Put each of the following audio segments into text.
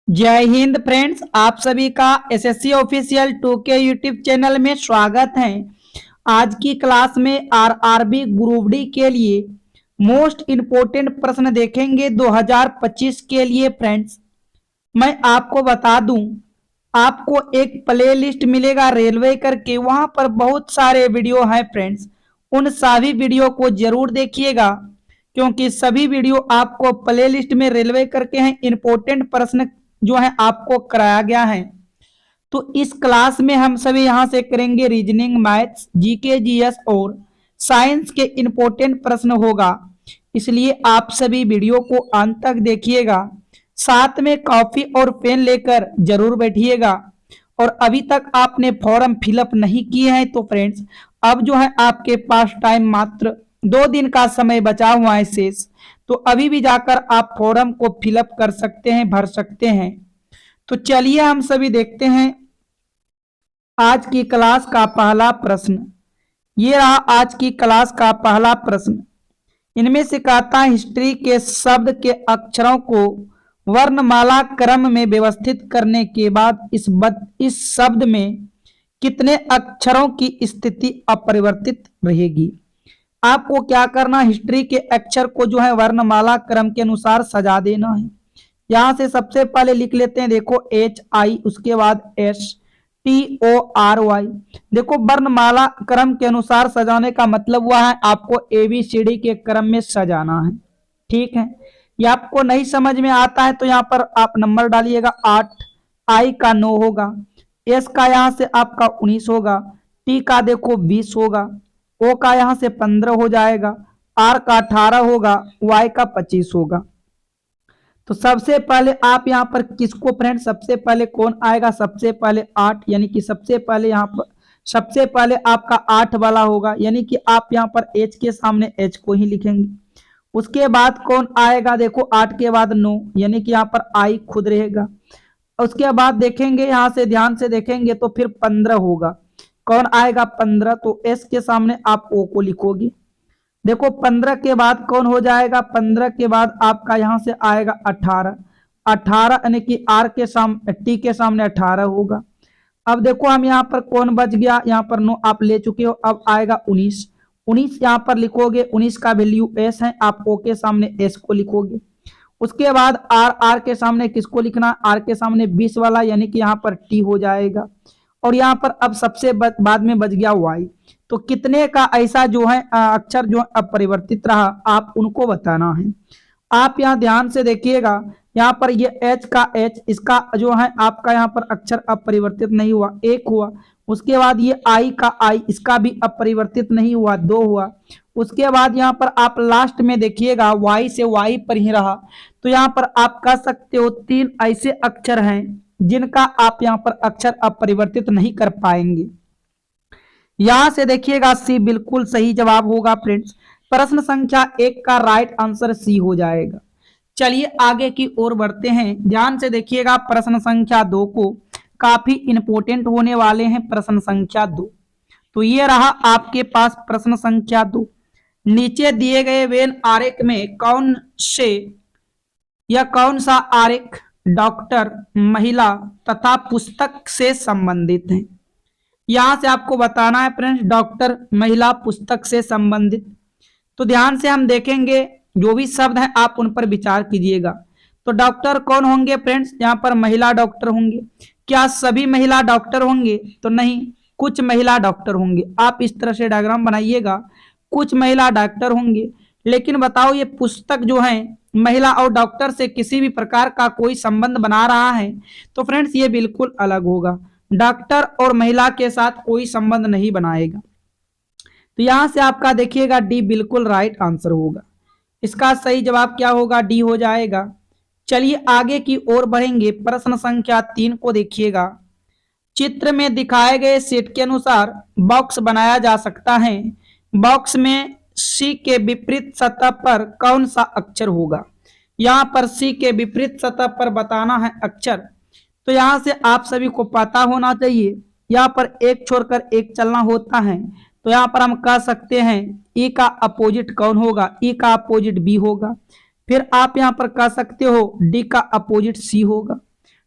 जय हिंद फ्रेंड्स, आप सभी का SSC official 2K YouTube channel में स्वागत है। आज की क्लास में आरआरबी ग्रुप डी के लिए मोस्ट इम्पोर्टेंट प्रश्न देखेंगे 2025 के लिए। फ्रेंड्स, मैं आपको बता दूं, आपको एक प्लेलिस्ट मिलेगा रेलवे करके, वहां पर बहुत सारे वीडियो हैं। फ्रेंड्स, उन सभी वीडियो को जरूर देखिएगा क्योंकि सभी वीडियो आपको प्लेलिस्ट में रेलवे करके हैं। इंपॉर्टेंट प्रश्न जो है आपको कराया गया है। तो इस क्लास में हम सभी यहां से करेंगे रीजनिंग, मैथ्स, जीके, जीएस और साइंस के इंपॉर्टेंट प्रश्न होगा, इसलिए आप सभी वीडियो को अंत तक देखिएगा। साथ में कॉपी और पेन लेकर जरूर बैठिएगा। और अभी तक आपने फॉर्म फिलअप नहीं किए हैं तो फ्रेंड्स, अब जो है आपके पास टाइम मात्र 2 दिन का समय बचा हुआ है शेष, तो अभी भी जाकर आप फॉर्म को फिलअप कर सकते हैं, भर सकते हैं। तो चलिए हम सभी देखते हैं आज की क्लास का पहला प्रश्न। ये रहा आज की क्लास का पहला प्रश्न। इनमें से कहता है हिस्ट्री के शब्द के अक्षरों को वर्णमाला क्रम में व्यवस्थित करने के बाद इस शब्द में कितने अक्षरों की स्थिति अपरिवर्तित रहेगी। आपको क्या करना, हिस्ट्री के अक्षर को जो है वर्णमाला क्रम के अनुसार सजा देना है। यहां से सबसे पहले लिख लेते हैं, देखो HI, उसके बाद STORY। देखो वर्णमाला क्रम के अनुसार सजाने का मतलब हुआ है आपको ABCD के क्रम में सजाना है। ठीक है, ये आपको नहीं समझ में आता है तो यहाँ पर आप नंबर डालिएगा 8, I का 9 होगा, S का यहाँ से आपका 19 होगा, T का देखो 20 होगा, O का यहाँ से 15 हो जाएगा, R का 18 होगा, Y का 25 होगा। तो सबसे पहले आप यहाँ पर किसको फ्रेंड, सबसे पहले कौन आएगा, सबसे पहले 8, यानी कि सबसे पहले यहाँ पर सबसे पहले आपका 8 वाला होगा, यानी कि आप यहाँ पर H के सामने H को ही लिखेंगे। उसके बाद कौन आएगा, देखो 8 के बाद 9, यानी कि यहाँ पर I खुद रहेगा। उसके बाद देखेंगे, यहाँ से ध्यान से देखेंगे तो फिर 15 होगा। कौन आएगा 15, तो S के सामने आप O को लिखोगे। देखो 15 के बाद कौन हो जाएगा, 15 के बाद आपका यहां से आएगा 18, 18 यानी कि आर के सामने टी के सामने 18 होगा। अब देखो हम यहाँ पर कौन बच गया, यहाँ पर 9 आप ले चुके हो, अब आएगा 19, 19 यहाँ पर लिखोगे, 19 का वैल्यू एस है, आप ओ के सामने एस को लिखोगे। उसके बाद आर के सामने किसको लिखना, आर के सामने 20 वाला, यानी कि यहाँ पर टी हो जाएगा। और यहाँ पर अब सबसे बाद में बच गया वाई। तो कितने का ऐसा जो है अक्षर जो अपरिवर्तित रहा, आप उनको बताना है। आप यहाँ ध्यान से देखिएगा, यहाँ पर ये एच का एच, इसका जो है आपका यहाँ पर अक्षर अपरिवर्तित नहीं हुआ, 1 हुआ। उसके बाद ये आई का आई, इसका भी अपरिवर्तित नहीं हुआ, 2 हुआ। उसके बाद यहाँ पर आप लास्ट में देखिएगा वाई से वाई पर ही रहा। तो यहाँ पर आप कह सकते हो 3 ऐसे अक्षर हैं जिनका आप यहाँ पर अक्षर अपरिवर्तित नहीं कर पाएंगे। यहां से देखिएगा सी बिल्कुल सही जवाब होगा फ्रेंड्स। प्रश्न संख्या 1 का राइट आंसर सी हो जाएगा। चलिए आगे की ओर बढ़ते हैं, ध्यान से देखिएगा प्रश्न संख्या 2 को, काफी इंपोर्टेंट होने वाले हैं प्रश्न संख्या 2। तो ये रहा आपके पास प्रश्न संख्या 2। नीचे दिए गए वेन आरेख में कौन सा आरेख डॉक्टर, महिला तथा पुस्तक से संबंधित है। यहां से आपको बताना है फ्रेंड्स, डॉक्टर, महिला, पुस्तक से संबंधित। तो ध्यान से हम देखेंगे, जो भी शब्द हैं आप उन पर विचार कीजिएगा। तो डॉक्टर कौन होंगे फ्रेंड्स, यहाँ पर महिला डॉक्टर होंगे। क्या सभी महिला डॉक्टर होंगे, तो नहीं, कुछ महिला डॉक्टर होंगे। आप इस तरह से डायग्राम बनाइएगा, कुछ महिला डॉक्टर होंगे। लेकिन बताओ ये पुस्तक जो है महिला और डॉक्टर से किसी भी प्रकार का कोई संबंध बना रहा है, तो फ्रेंड्स ये बिल्कुल अलग होगा, डॉक्टर और महिला के साथ कोई संबंध नहीं बनाएगा। तो यहां से आपका देखिएगा डी बिल्कुल राइट आंसर होगा। इसका सही जवाब क्या होगा, डी हो जाएगा। चलिए आगे की ओर बढ़ेंगे, प्रश्न संख्या 3 को देखिएगा। चित्र में दिखाए गए सेट के अनुसार बॉक्स बनाया जा सकता है। बॉक्स में सी के विपरीत सतह पर कौन सा अक्षर होगा। यहाँ पर सी के विपरीत सतह पर बताना है अक्षर। तो यहां से आप सभी को पता होना चाहिए, यहाँ पर एक छोड़कर एक चलना होता है। तो यहाँ पर हम कह सकते हैं ई का अपोजिट कौन होगा, ई का अपोजिट बी होगा। फिर आप यहाँ पर कह सकते हो डी का अपोजिट सी होगा।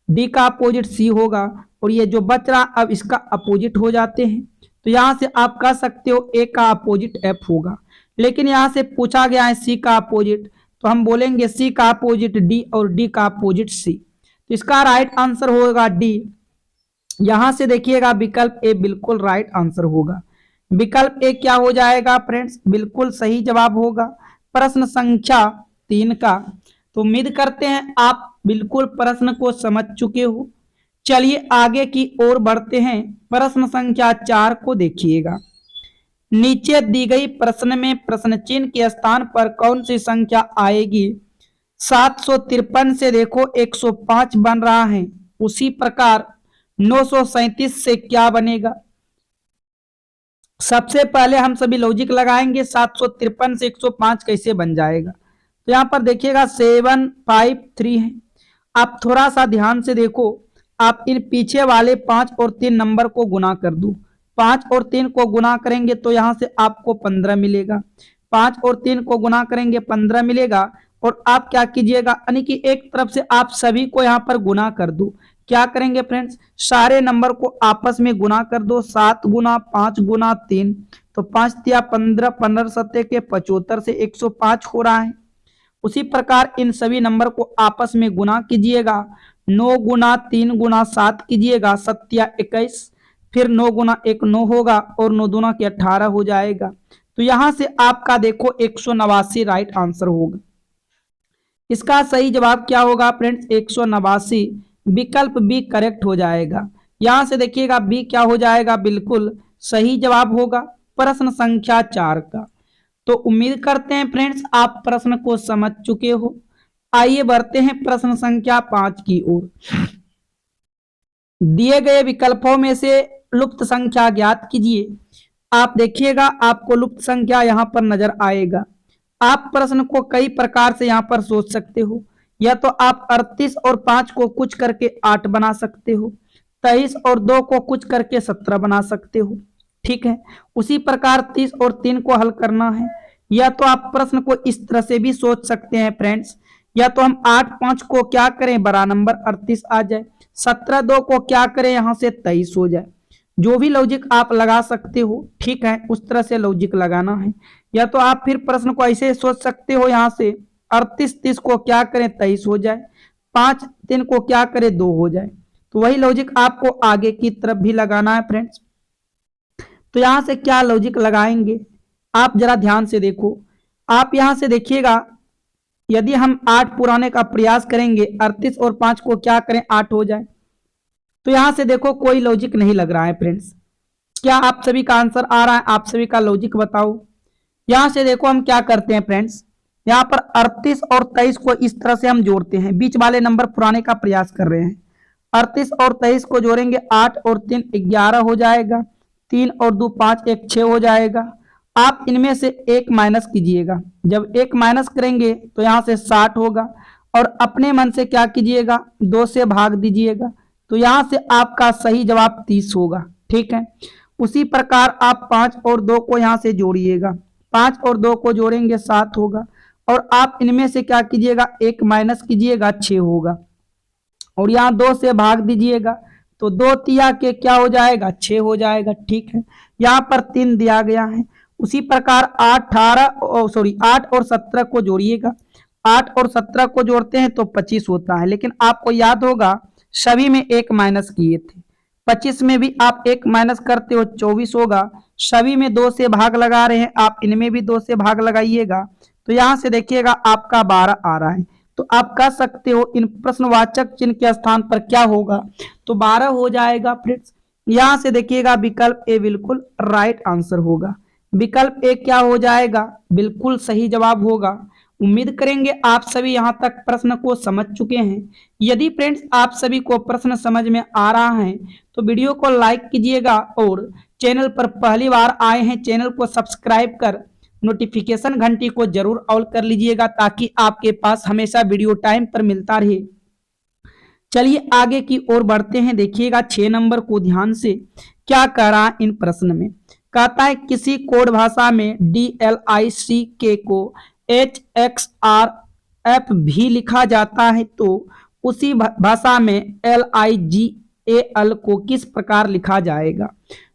डी का अपोजिट सी होगा और ये जो बच रहा अब इसका अपोजिट हो जाते हैं। तो यहां से आप कह सकते हो ए का अपोजिट एफ होगा, लेकिन यहां से पूछा गया है सी का अपोजिट, तो हम बोलेंगे सी का अपोजिट डी और डी का अपोजिट सी। तो इसका राइट आंसर होगा डी। यहां से देखिएगा विकल्प ए बिल्कुल राइट आंसर होगा। विकल्प ए क्या हो जाएगा फ्रेंड्स, बिल्कुल सही जवाब होगा प्रश्न संख्या 3 का। तो उम्मीद करते हैं आप बिल्कुल प्रश्न को समझ चुके हो। चलिए आगे की ओर बढ़ते हैं। प्रश्न संख्या 4 को देखिएगा। नीचे दी गई प्रश्न में प्रश्न चिन्ह के स्थान पर कौन सी संख्या आएगी। 753 से देखो 105 बन रहा है, उसी प्रकार 937 से क्या बनेगा। सबसे पहले हम सभी लॉजिक लगाएंगे, 753 से 105 कैसे बन जाएगा। तो यहां पर देखिएगा 753 है। आप थोड़ा सा ध्यान से देखो, आप इन पीछे वाले 5 और 3 नंबर को गुना कर दो। 5 और 3 को गुना करेंगे तो यहां से आपको 15 मिलेगा। 5 और 3 को गुना करेंगे 15 मिलेगा। और आप क्या कीजिएगा, यानी कि एक तरफ से आप सभी को यहां पर गुना कर दो। क्या करेंगे फ्रेंड्स, सारे नंबर को आपस में गुना कर दो। 7 गुना 5 गुना 3, तो 5 तिया 15, 15 सत्ते के 75 से 105 हो रहा है। उसी प्रकार इन सभी नंबर को आपस में गुना कीजिएगा। 9 गुना 3 गुना 7 कीजिएगा, 7 तिया 21, फिर 9 गुना 1 9 होगा और 9 दूना के 18 हो जाएगा। तो यहां से आपका देखो 189 राइट आंसर होगा। इसका सही जवाब क्या होगा फ्रेंड्स, 189। विकल्प बी करेक्ट हो जाएगा। यहां से देखिएगा बी क्या हो जाएगा, बिल्कुल सही जवाब होगा प्रश्न संख्या 4 का। तो उम्मीद करते हैं फ्रेंड्स आप प्रश्न को समझ चुके हो। आइए बढ़ते हैं प्रश्न संख्या 5 की ओर। दिए गए विकल्पों में से लुप्त संख्या ज्ञात कीजिए। आप देखिएगा आपको लुप्त संख्या यहां पर नजर आएगा। आप प्रश्न को कई प्रकार से यहां पर सोच सकते हो। या तो आप 38 और 5 को कुछ करके 8 बना सकते हो, 23 और 2 को कुछ करके 17 बना सकते हो, ठीक है। उसी प्रकार 30 और 3 को हल करना है। या तो आप प्रश्न को इस तरह से भी सोच सकते हैं फ्रेंड्स, या तो हम 8 5 को क्या करें बड़ा नंबर 38 आ जाए, 17 2 को क्या करें यहां से 23 हो जाए। जो भी लॉजिक आप लगा सकते हो, ठीक है, उस तरह से लॉजिक लगाना है। या तो आप फिर प्रश्न को ऐसे सोच सकते हो, यहां से 38 30 को क्या करें 23 हो जाए, 5 3 को क्या करें 2 हो जाए। तो वही लॉजिक आपको आगे की तरफ भी लगाना है फ्रेंड्स। तो यहां से क्या लॉजिक लगाएंगे आप जरा ध्यान से देखो। आप यहां से देखिएगा, यदि हम 8 पुराने का प्रयास करेंगे, 38 और 5 को क्या करें 8 हो जाए। तो यहां से देखो कोई लॉजिक नहीं लग रहा है फ्रेंड्स। क्या आप सभी का आंसर आ रहा है, आप सभी का लॉजिक बताओ। यहां से देखो हम क्या करते हैं फ्रेंड्स, यहां पर 38 और 23 को इस तरह से हम जोड़ते हैं, बीच वाले नंबर पुराने का प्रयास कर रहे हैं। 38 और 23 को जोड़ेंगे, 8 और 3 11 हो जाएगा, 3 और 2 5 1 6 हो जाएगा। आप इनमें से एक माइनस कीजिएगा, जब एक माइनस करेंगे तो यहां से 60 होगा और अपने मन से क्या कीजिएगा 2 से भाग दीजिएगा। तो यहां से आपका सही जवाब 30 होगा, ठीक है। उसी प्रकार आप 5 और 2 को यहां से जोड़िएगा, 5 और 2 को जोड़ेंगे 7 होगा और आप इनमें से क्या कीजिएगा एक माइनस कीजिएगा 6 होगा और यहाँ 2 से भाग दीजिएगा तो 2 तिया के क्या हो जाएगा 6 हो जाएगा, ठीक है। यहाँ पर 3 दिया गया है। उसी प्रकार 8 और 17 को जोड़िएगा, 8 और 17 को जोड़ते हैं तो 25 होता है, लेकिन आपको याद होगा सभी में एक माइनस किए थे। 25 में भी आप एक माइनस करते हो 24 होगा। सभी में 2 से भाग लगा रहे हैं, आप इनमें भी 2 से भाग लगाइएगा तो यहां से देखिएगा आपका 12 आ रहा है। तो आप कह सकते हो इन प्रश्नवाचक चिन्ह के स्थान पर क्या होगा, तो 12 हो जाएगा फ्रेंड्स। यहां से देखिएगा विकल्प ए बिल्कुल राइट आंसर होगा। विकल्प ए क्या हो जाएगा, बिल्कुल सही जवाब होगा। उम्मीद करेंगे आप सभी यहां तक प्रश्न को समझ चुके हैं। यदि फ्रेंड्स आप सभी को प्रश्न समझ में आ रहा है तो वीडियो को लाइक कीजिएगा और चैनल पर पहली बार आए हैं चैनल को सब्सक्राइब कर नोटिफिकेशन घंटी को जरूर ऑल कर लीजिएगा ताकि आपके पास हमेशा वीडियो टाइम पर मिलता रहे। चलिए आगे की ओर बढ़ते हैं। देखिएगा 6 नंबर को ध्यान से, क्या कह रहा है इन प्रश्न में। कहता है किसी कोड भाषा में DLICK को HXRF भी लिखा जाता है तो उसी भाषा में LIGAL को किस प्रकार लिखा जाएगा।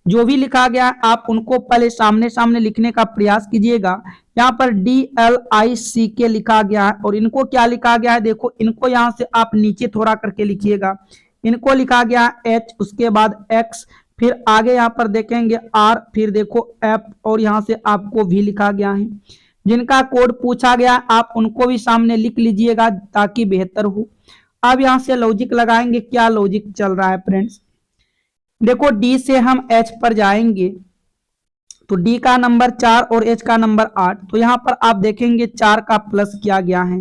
जो भी लिखा गया है आप उनको पहले सामने सामने लिखने का प्रयास कीजिएगा। यहाँ पर DLICK लिखा गया है और इनको क्या लिखा गया है, देखो इनको यहाँ से आप नीचे थोड़ा करके लिखिएगा। इनको लिखा गया है H, उसके बाद X, फिर आगे यहाँ पर देखेंगे R, फिर देखो F और यहाँ से आपको V लिखा गया है। जिनका कोड पूछा गया आप उनको भी सामने लिख लीजिएगा ताकि बेहतर हो। अब यहाँ से लॉजिक लगाएंगे, क्या लॉजिक चल रहा है फ्रेंड्स। देखो D से हम H पर जाएंगे तो D का नंबर 4 और H का नंबर 8, तो यहाँ पर आप देखेंगे 4 का प्लस किया गया है।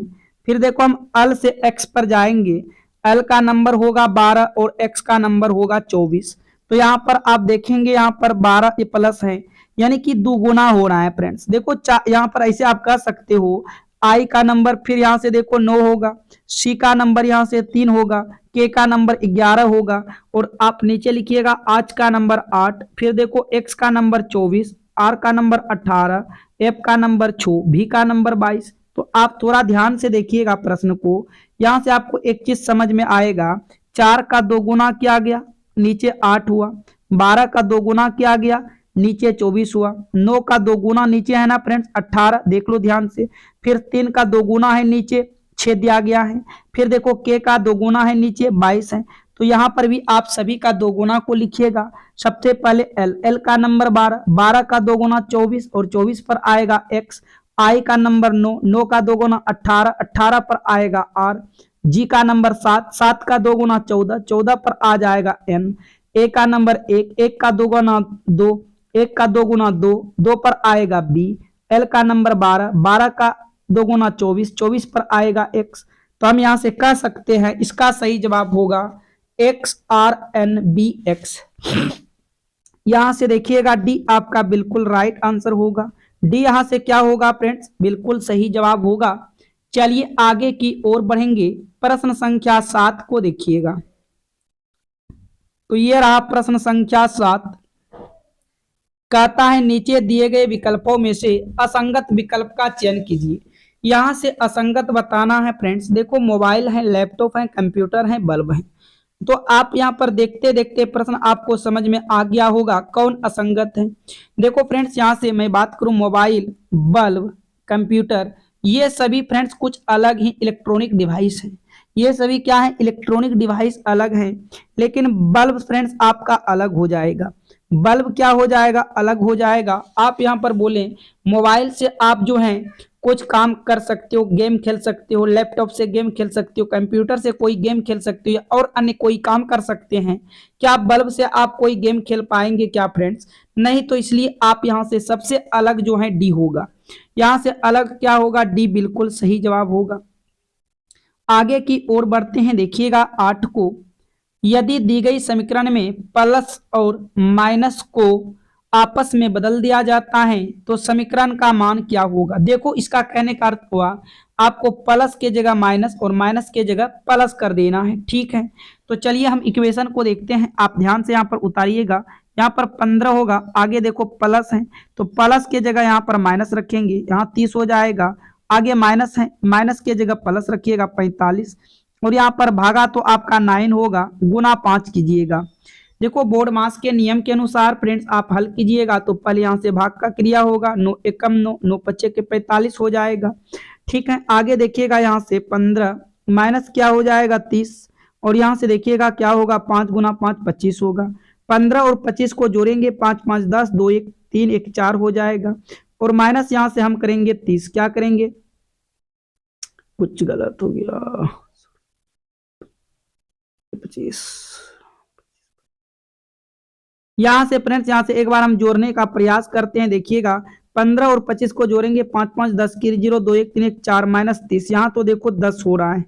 फिर देखो हम L से X पर जाएंगे, L का नंबर होगा 12 और X का नंबर होगा 24, तो यहाँ पर आप देखेंगे यहाँ पर 12 ये प्लस है, यानी कि दुगुना हो रहा है फ्रेंड्स। देखो यहाँ पर ऐसे आप कह सकते हो I का नंबर फिर यहाँ से देखो 9 होगा, C का नंबर यहाँ से 3 होगा, K का नंबर 11 होगा और आप नीचे लिखिएगा आज का नंबर 8, फिर देखो X का नंबर 24, R का नंबर 18, F का नंबर 6, V का नंबर 22। तो आप थोड़ा ध्यान से देखिएगा प्रश्न को, यहाँ से आपको एक चीज समझ में आएगा। 4 का 2 गुना किया गया, नीचे 8 हुआ, 12 का 2 गुना किया गया, नीचे 24 हुआ, 9 का 2 गुना नीचे है ना फ्रेंड्स 18, देख लो ध्यान से, फिर 3 का 2 गुना है नीचे 6 दिया गया है, फिर देखो K का 2 गुना है नीचे 22 है। तो यहाँ पर भी आप सभी का 2 गुना को लिखिएगा। सबसे पहले L का नंबर 12, 12 का 2 गुना 24 और 24 पर आएगा X, I का नंबर 9, 9 का 2 गुना 18, 18 पर आएगा R, G का नंबर 7, 7 का 2 गुना 14, 14 पर आ जाएगा N, A का नंबर 1, 1 का 2 गुना 2, 1 का 2 गुना 2, 2 पर आएगा B, L का नंबर 12, 12 का 2 गुना 24, 24 पर आएगा X। तो हम यहाँ से कह सकते हैं इसका सही जवाब होगा XRNBX। यहाँ से देखिएगा D आपका बिल्कुल राइट आंसर होगा। D यहाँ से क्या होगा फ्रेंड्स, बिल्कुल सही जवाब होगा। चलिए आगे की ओर बढ़ेंगे, प्रश्न संख्या 7 को देखिएगा। तो ये रहा प्रश्न संख्या 7, कहता है नीचे दिए गए विकल्पों में से असंगत विकल्प का चयन कीजिए। यहाँ से असंगत बताना है फ्रेंड्स। देखो मोबाइल है, लैपटॉप है, कंप्यूटर है, बल्ब है, तो आप यहाँ पर देखते देखते प्रश्न आपको समझ में आ गया होगा कौन असंगत है। देखो फ्रेंड्स यहाँ से मैं बात करूं, मोबाइल, बल्ब, कंप्यूटर, ये सभी फ्रेंड्स कुछ अलग ही इलेक्ट्रॉनिक डिवाइस है। ये सभी क्या है, इलेक्ट्रॉनिक डिवाइस अलग है, लेकिन बल्ब फ्रेंड्स आपका अलग हो जाएगा। बल्ब क्या हो जाएगा, अलग हो जाएगा। आप यहाँ पर बोले मोबाइल से आप जो है कुछ काम कर सकते हो, गेम खेल सकते हो, लैपटॉप से गेम खेल सकते हो, कंप्यूटर से कोई गेम खेल सकते हो और अन्य कोई काम कर सकते हैं। क्या बल्ब से आप कोई गेम खेल पाएंगे क्या फ्रेंड्स, नहीं। तो इसलिए आप यहाँ से सबसे अलग जो है डी होगा। यहाँ से अलग क्या होगा, डी बिल्कुल सही जवाब होगा। आगे की ओर बढ़ते हैं, देखिएगा 8 को, यदि दी गई समीकरण में प्लस और माइनस को आपस में बदल दिया जाता है तो समीकरण का मान क्या होगा। देखो इसका कहने का अर्थ हुआ आपको प्लस के जगह माइनस और माइनस के जगह प्लस कर देना है, ठीक है। तो चलिए हम इक्वेशन को देखते हैं, आप ध्यान से यहाँ पर उतारिएगा। यहाँ पर 15 होगा, आगे देखो प्लस है तो प्लस के जगह यहाँ पर माइनस रखेंगे, यहाँ 30 हो जाएगा। आगे माइनस है, माइनस के जगह प्लस रखिएगा 45, और यहाँ पर भागा तो आपका 9 होगा, गुना 5 कीजिएगा। देखो बोर्ड मास के नियम के अनुसार फ्रेंड्स आप हल कीजिएगा तो पहले यहाँ से भाग का क्रिया होगा, 9 एकम 9, 9 पच्चे के 45 हो जाएगा, ठीक है। आगे देखिएगा यहाँ से 15 माइनस क्या हो जाएगा 30, और यहाँ से देखिएगा क्या होगा 5 गुना 5 25 होगा। 15 और 25 को जोड़ेंगे, 5 5 10, 2 1 3 1 4 हो जाएगा, और माइनस यहाँ से हम करेंगे 30, क्या करेंगे, कुछ गलत हो गया, 25। यहाँ से फ्रेंड्स यहाँ से एक बार हम जोड़ने का प्रयास करते हैं, देखिएगा 15 और 25 को जोड़ेंगे, 5 5 10 की 0, 2 1 3 1 4 माइनस 30, यहाँ तो देखो 10 हो रहा है।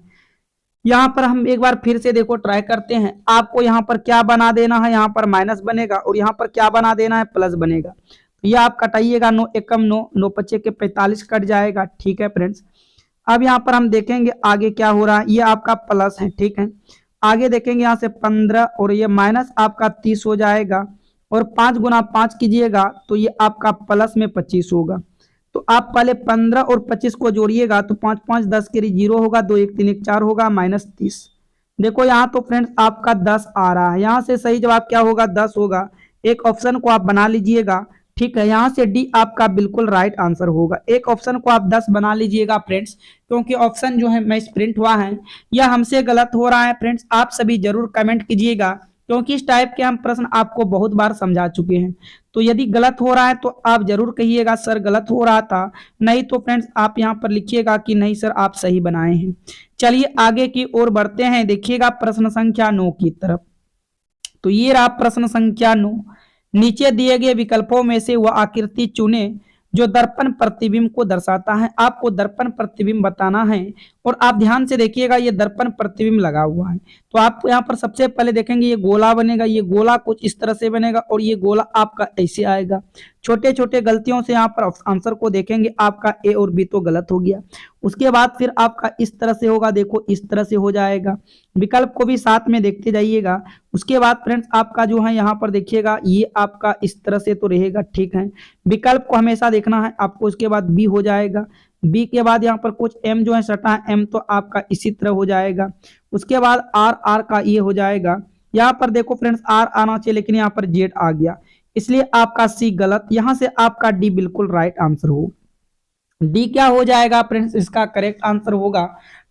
यहाँ पर हम एक बार फिर से देखो ट्राई करते हैं, आपको यहाँ पर क्या बना देना है, यहाँ पर माइनस बनेगा और यहाँ पर क्या बना देना है, प्लस बनेगा। तो ये आप कटाइएगा, 9 एकम 9, 9 पच्चे के 45 कट जाएगा, ठीक है फ्रेंड्स। अब यहाँ पर हम देखेंगे आगे क्या हो रहा है, ये आपका प्लस है, ठीक है। आगे देखेंगे यहाँ से 15 और ये माइनस आपका 30 हो जाएगा, और 5 गुना 5 कीजिएगा तो ये आपका प्लस में 25 होगा। तो आप पहले 15 और 25 को जोड़िएगा तो 5 5 10 के 0 होगा, 2 1 3 1 4 होगा, माइनस 30। देखो यहाँ तो फ्रेंड्स आपका 10 आ रहा है, यहाँ से सही जवाब क्या होगा, 10 होगा। एक ऑप्शन को आप बना लीजिएगा, ठीक है। यहाँ से डी आपका बिल्कुल राइट आंसर होगा। एक ऑप्शन को आप 10 बना लीजिएगा फ्रेंड्स, क्योंकि ऑप्शन जो है मैच प्रिंट हुआ है यह हमसे गलत हो रहा है फ्रेंड्स। आप सभी जरूर कमेंट कीजिएगा, क्योंकि इस टाइप के हम प्रश्न आपको बहुत बार समझा चुके हैं। तो यदि गलत हो रहा है तो आप जरूर कहिएगा सर गलत हो रहा था, नहीं तो फ्रेंड्स आप यहाँ पर लिखिएगा कि नहीं सर आप सही बनाए हैं। चलिए आगे की ओर बढ़ते हैं, देखिएगा प्रश्न संख्या 9 की तरफ। तो ये रहा प्रश्न संख्या 9। नीचे दिए गए विकल्पों में से वह आकृति चुने जो दर्पण प्रतिबिंब को दर्शाता है। आपको दर्पण प्रतिबिंब बताना है, और आप ध्यान से देखिएगा ये दर्पण प्रतिबिंब लगा हुआ है। तो आप यहाँ पर सबसे पहले देखेंगे ये गोला बनेगा, ये गोला कुछ इस तरह से बनेगा, और ये गोला आपका ऐसे आएगा। छोटे छोटे गलतियों से यहाँ पर आंसर को देखेंगे, आपका ए और बी तो गलत हो गया। उसके बाद फिर आपका इस तरह से होगा, देखो इस तरह से हो जाएगा। विकल्प को भी साथ में देखते जाइएगा। उसके बाद फ्रेंड्स आपका जो है यहाँ पर देखिएगा ये आपका इस तरह से तो रहेगा, ठीक है। विकल्प को हमेशा देखना है आपको। उसके बाद बी हो जाएगा, बी के बाद यहाँ पर कुछ एम जो है सटा है, एम तो आपका इसी तरह हो जाएगा। उसके बाद आर, आर का ये हो जाएगा। यहाँ पर देखो फ्रेंड्स आर आना चाहिए, लेकिन यहाँ पर जेड आ गया, इसलिए आपका सी गलत। यहां से आपका डी बिल्कुल राइट आंसर होगा। डी क्या हो जाएगा फ्रेंड्स, इसका करेक्ट आंसर होगा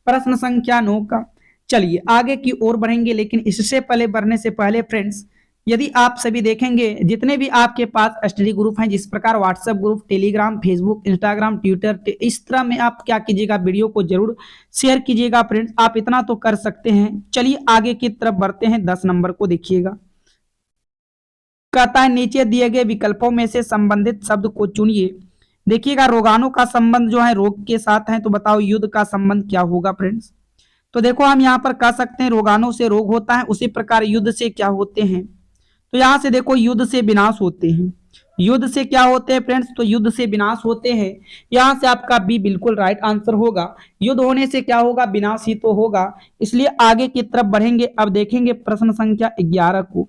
प्रश्न संख्या 9 का। चलिए आगे की ओर बढ़ेंगे, लेकिन इससे पहले बढ़ने से पहले फ्रेंड्स यदि आप सभी देखेंगे जितने भी आपके पास स्टडी ग्रुप हैं, जिस प्रकार WhatsApp group, Telegram, Facebook, Instagram, Twitter, इस तरह में आप क्या कीजिएगा, वीडियो को जरूर शेयर कीजिएगा फ्रेंड्स। आप इतना तो कर सकते हैं। चलिए आगे की तरफ बढ़ते हैं। 10 नंबर को देखिएगा, कहता है नीचे दिए गए विकल्पों में से संबंधित शब्द को चुनिए। देखिएगा रोगाणु का संबंध जो है रोग के साथ है, तो बताओ युद्ध का संबंध क्या होगा फ्रेंड्स। तो देखो हम यहाँ पर कह सकते हैं रोगाणु से रोग होता है, उसी प्रकार युद्ध से क्या होते हैं, तो यहाँ से देखो युद्ध से विनाश होते हैं। युद्ध से क्या होते हैं फ्रेंड्स, तो युद्ध से विनाश होते हैं। यहाँ से आपका बी बिल्कुल राइट आंसर होगा। युद्ध होने से क्या होगा, विनाश ही तो होगा। इसलिए आगे की तरफ बढ़ेंगे। अब देखेंगे प्रश्न संख्या 11 को।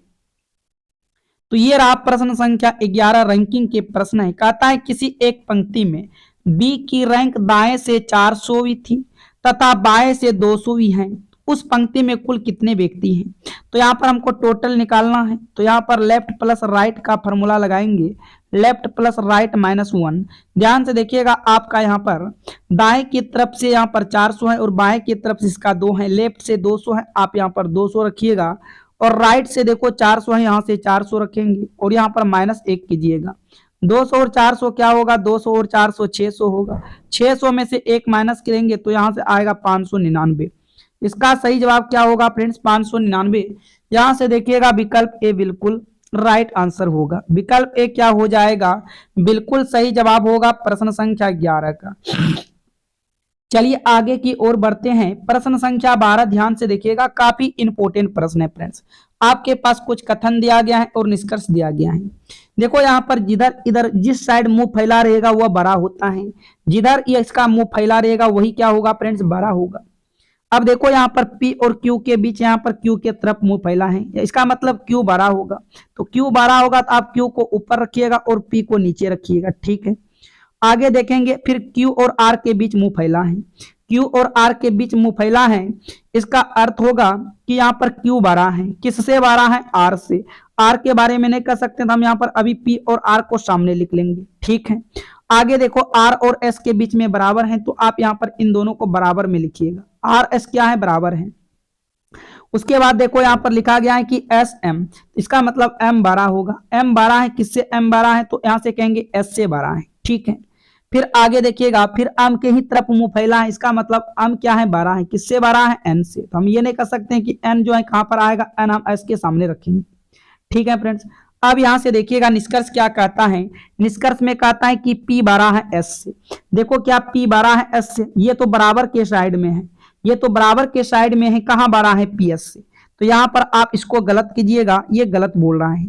तो ये रहा प्रश्न संख्या 11, रैंकिंग के प्रश्न है। कहता है किसी एक पंक्ति में बी की रैंक दाएं से 400वीं थी तथा बाएं से 200वीं है, उस पंक्ति में कुल कितने व्यक्ति हैं। तो यहाँ पर हमको टोटल निकालना है। तो यहाँ पर लेफ्ट प्लस राइट का फॉर्मूला लगाएंगे, लेफ्ट प्लस राइट माइनस 1। ध्यान से देखिएगा आपका यहाँ पर दाएं की तरफ से यहाँ पर 400 है और बाएं की तरफ से इसका 2 है। लेफ्ट से 200 है, आप यहाँ पर 200 रखिएगा, और राइट से देखो 400 है, यहाँ से 400 रखेंगे और यहाँ पर माइनस 1 कीजिएगा। 200 और 400 क्या होगा, 200 और 400 600 होगा। 600 में से 1 माइनस करेंगे तो यहाँ से आएगा 599। इसका सही जवाब क्या होगा फ्रेंड्स, 599। यहाँ से देखिएगा विकल्प ए बिल्कुल राइट आंसर होगा। विकल्प ए क्या हो जाएगा, बिल्कुल सही जवाब होगा प्रश्न संख्या 11 का। चलिए आगे की ओर बढ़ते हैं। प्रश्न संख्या 12 ध्यान से देखिएगा, काफी इंपोर्टेंट प्रश्न है फ्रेंड्स। आपके पास कुछ कथन दिया गया है और निष्कर्ष दिया गया है। देखो यहाँ पर जिधर इधर जिस साइड मुंह फैला रहेगा वह बड़ा होता है, जिधर इसका मुंह फैला रहेगा वही क्या होगा फ्रेंड्स, बड़ा होगा। अब देखो यहाँ पर P और Q के बीच, यहाँ पर Q के तरफ मुंह फैला है, इसका मतलब Q बड़ा होगा। तो Q बड़ा होगा तो आप Q को ऊपर रखिएगा और P को नीचे रखिएगा, ठीक है। आगे देखेंगे फिर Q और R के बीच मुंह फैला है, Q और R के बीच मुंह फैला है, इसका अर्थ होगा कि यहाँ पर Q बड़ा है। किससे बड़ा है, R से। R के बारे में नहीं कर सकते तो हम यहाँ पर अभी P और R को सामने लिख लेंगे, ठीक है। आगे देखो R और S के बीच में बराबर है, तो आप यहाँ पर इन दोनों को बराबर में लिखिएगा। R S क्या है, बराबर है। उसके बाद देखो यहाँ पर लिखा गया है कि एस एम, इसका मतलब M बड़ा होगा। M बड़ा है, किससे M बड़ा है, तो यहाँ से कहेंगे S से बड़ा है, ठीक है। फिर आगे देखिएगा, फिर M के ही तरफ मुंह फैला है, इसका मतलब M क्या है, बड़ा है, किससे बड़ा है, N से। तो हम ये नहीं कर सकते हैं कि N जो है कहां पर आएगा, N हम S के सामने रखेंगे, ठीक है फ्रेंड्स। अब यहां से देखिएगा निष्कर्ष क्या कहता है। निष्कर्ष में कहता है कि P बड़ा है S से। देखो क्या P बड़ा है S से, ये तो बराबर के साइड में है, ये तो बराबर के साइड में है, कहां बड़ा है, PS से। तो यहां पर आप इसको गलत कीजिएगा, ये गलत बोल रहा है।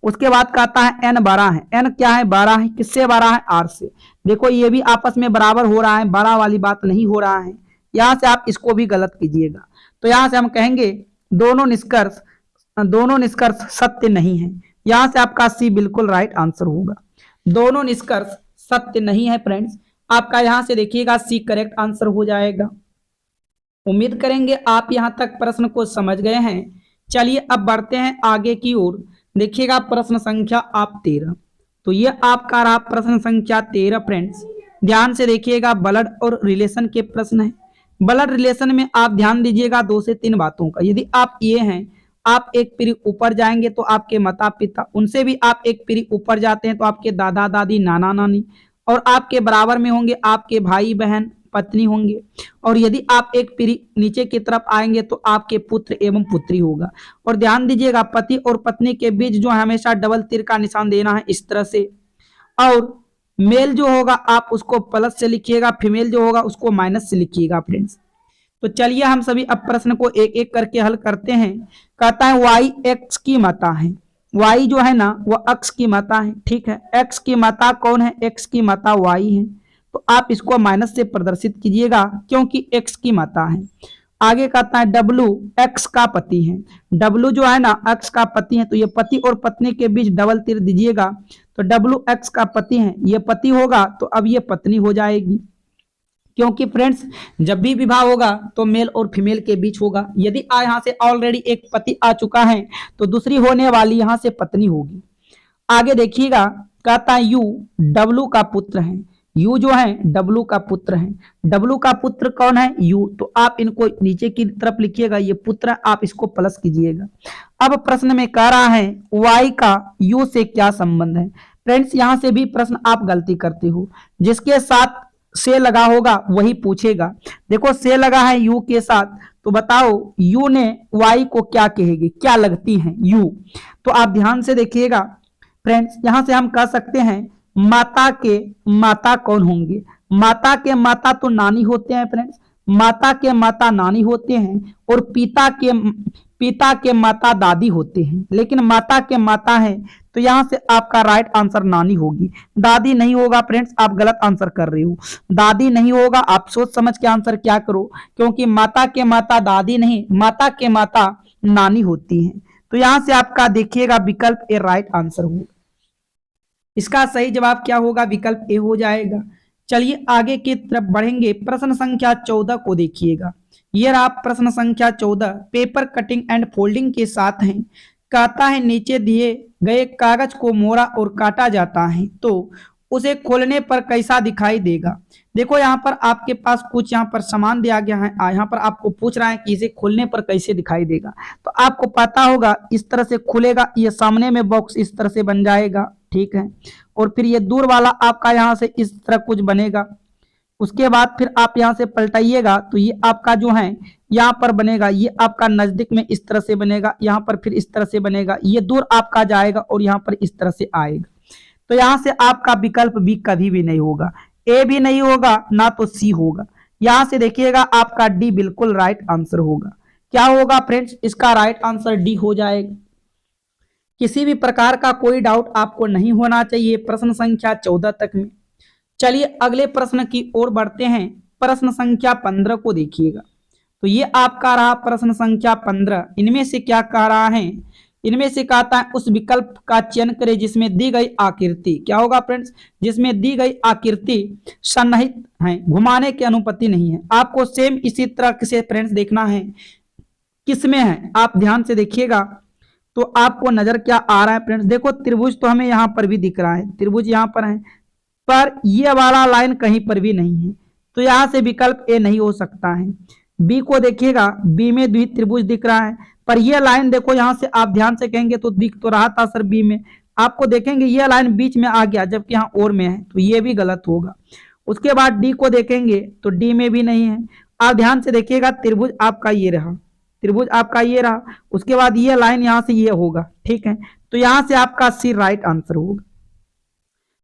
उसके बाद कहता है N बड़ा है, N क्या है, बड़ा है, किससे बड़ा है, R से। देखो ये भी आपस में बराबर हो रहा है, बड़ा वाली बात नहीं हो रहा है, यहां से आप इसको भी गलत कीजिएगा। तो यहां से हम कहेंगे दोनों निष्कर्ष सत्य नहीं है। यहां से आपका सी बिल्कुल राइट आंसर होगा। दोनों निष्कर्ष सत्य नहीं है फ्रेंड्स, आपका यहां से देखिएगा सी करेक्ट आंसर हो जाएगा। उम्मीद करेंगे आप यहाँ तक प्रश्न को समझ गए हैं। चलिए अब बढ़ते हैं आगे की ओर। देखिएगा प्रश्न संख्या आप 13। तो ये आपका रहा प्रश्न संख्या 13 फ्रेंड्स। ध्यान से देखिएगा, ब्लड और रिलेशन के प्रश्न है। ब्लड रिलेशन में आप ध्यान दीजिएगा 2 से 3 बातों का। यदि आप ये हैं, आप एक पीढ़ी ऊपर जाएंगे तो आपके माता पिता, उनसे भी आप एक पीढ़ी ऊपर जाते हैं तो आपके दादा दादी, नाना नानी, और आपके बराबर में होंगे आपके भाई बहन, पत्नी होंगे। और यदि आप एक पीढ़ी नीचे की तरफ आएंगे तो आपके पुत्र एवं पुत्री होगा। और ध्यान दीजिएगा, पति और पत्नी के बीच जो है हमेशा डबल तीर का निशान देना है इस तरह से। और मेल जो होगा आप उसको प्लस से लिखिएगा, फीमेल जो होगा उसको माइनस से लिखिएगा फ्रेंड्स। तो चलिए हम सभी अब प्रश्न को एक एक करके हल करते हैं। कहता है वाई एक्स की माता है। वाई जो है ना वो अक्ष की माता है, ठीक है। एक्स की माता कौन है? एक्स की माता वाई है। तो आप इसको माइनस से प्रदर्शित कीजिएगा क्योंकि एक्स की माता है। आगे कहता है डब्लू एक्स का पति है। डब्लू जो है ना एक्स का पति है, तो ये पति और पत्नी के बीच डबल तीर दीजिएगा। तो डब्लू एक्स का पति है, ये पति होगा तो अब ये पत्नी हो जाएगी, क्योंकि फ्रेंड्स जब भी विवाह होगा तो मेल और फीमेल के बीच होगा। यदि यहाँ से ऑलरेडी एक पति आ चुका है तो दूसरी होने वाली यहाँ से पत्नी होगी। आगे देखिएगा, कहता है यू डब्लू का पुत्र है। यू जो है डब्लू का पुत्र है। डब्लू का पुत्र कौन है? यू। तो आप इनको नीचे की तरफ लिखिएगा, ये पुत्र, आप इसको प्लस कीजिएगा। अब प्रश्न में कह रहा है वाई का यू से क्या संबंध है। फ्रेंड्स यहाँ से भी प्रश्न आप गलती करते हो, जिसके साथ से लगा होगा वही पूछेगा। देखो से लगा है यू के साथ, तो बताओ यू ने वाई को क्या कहेगी, क्या लगती है यू। तो आप ध्यान से देखिएगा फ्रेंड्स, यहां से हम कह सकते हैं माता के माता कौन होंगे? माता के माता तो नानी होते हैं फ्रेंड्स, माता के माता नानी होते हैं, और पिता के माता दादी होते हैं। लेकिन माता के माता है तो यहां से आपका राइट आंसर नानी होगी, दादी नहीं होगा फ्रेंड्स, आप गलत आंसर कर रहे हो। दादी नहीं होगा, आप सोच समझ के आंसर क्या करो, क्योंकि माता के माता दादी नहीं, माता के माता नानी होती है। तो यहां से आपका देखिएगा विकल्प ए राइट आंसर होगा। इसका सही जवाब क्या होगा? विकल्प ए हो जाएगा। चलिए आगे की तरफ बढ़ेंगे। प्रश्न संख्या 14 को देखिएगा। ये रहा प्रश्न संख्या 14, पेपर कटिंग एंड फोल्डिंग के साथ है। कहता है नीचे दिए गए कागज को मोड़ा और काटा जाता है तो उसे खोलने पर कैसा दिखाई देगा। देखो यहाँ पर आपके पास कुछ यहाँ पर सामान दिया गया है, यहाँ पर आपको पूछ रहा है कि इसे खोलने पर कैसे दिखाई देगा। तो आपको पता होगा इस तरह से खुलेगा, ये सामने में बॉक्स इस तरह से बन जाएगा, ठीक है। और फिर ये दूर वाला आपका यहाँ से इस तरह कुछ बनेगा। उसके बाद फिर आप यहाँ से पलटाइएगा तो ये आपका जो है यहाँ पर बनेगा, ये आपका नजदीक में इस तरह से बनेगा, यहाँ पर फिर इस तरह से बनेगा, ये दूर आपका जाएगा और यहाँ पर इस तरह से आएगा। तो यहाँ से आपका विकल्प बी कभी भी नहीं होगा, ए भी नहीं होगा, ना तो सी होगा। यहाँ से देखिएगा आपका डी बिल्कुल राइट आंसर होगा। क्या होगा फ्रेंड्स? इसका राइट आंसर डी हो जाएगा। किसी भी प्रकार का कोई डाउट आपको नहीं होना चाहिए प्रश्न संख्या 14 तक में। चलिए अगले प्रश्न की ओर बढ़ते हैं। प्रश्न संख्या 15 को देखिएगा। तो ये आपका रहा प्रश्न संख्या 15। इनमें से क्या कह रहा है? इनमें से कहता है उस विकल्प का चयन करें जिसमें दी गई आकृति, क्या होगा फ्रेंड्स? जिसमें दी गई आकृति सन्निहित है, घुमाने की अनुमति नहीं है। आपको सेम इसी तरह से फ्रेंड्स देखना है किसमें है। आप ध्यान से देखिएगा तो आपको नजर क्या आ रहा है फ्रेंड्स? देखो त्रिभुज तो हमें यहाँ पर भी दिख रहा है, त्रिभुज यहाँ पर है, पर ये वाला लाइन कहीं पर भी नहीं है। तो यहाँ से विकल्प ए नहीं हो सकता है। बी को देखिएगा, बी में द्वि त्रिभुज दिख रहा है, पर यह लाइन देखो यहाँ से आप ध्यान से कहेंगे तो दिख तो रहा था सर बी में, आपको देखेंगे यह लाइन बीच में आ गया जबकि यहाँ और में है, तो ये भी गलत होगा। उसके बाद डी को देखेंगे तो डी में भी नहीं है। आप ध्यान से देखिएगा त्रिभुज आपका ये रहा, त्रिभुज आपका ये रहा, उसके बाद ये लाइन यहाँ से ये होगा, ठीक है। तो यहाँ से आपका सी राइट आंसर होगा।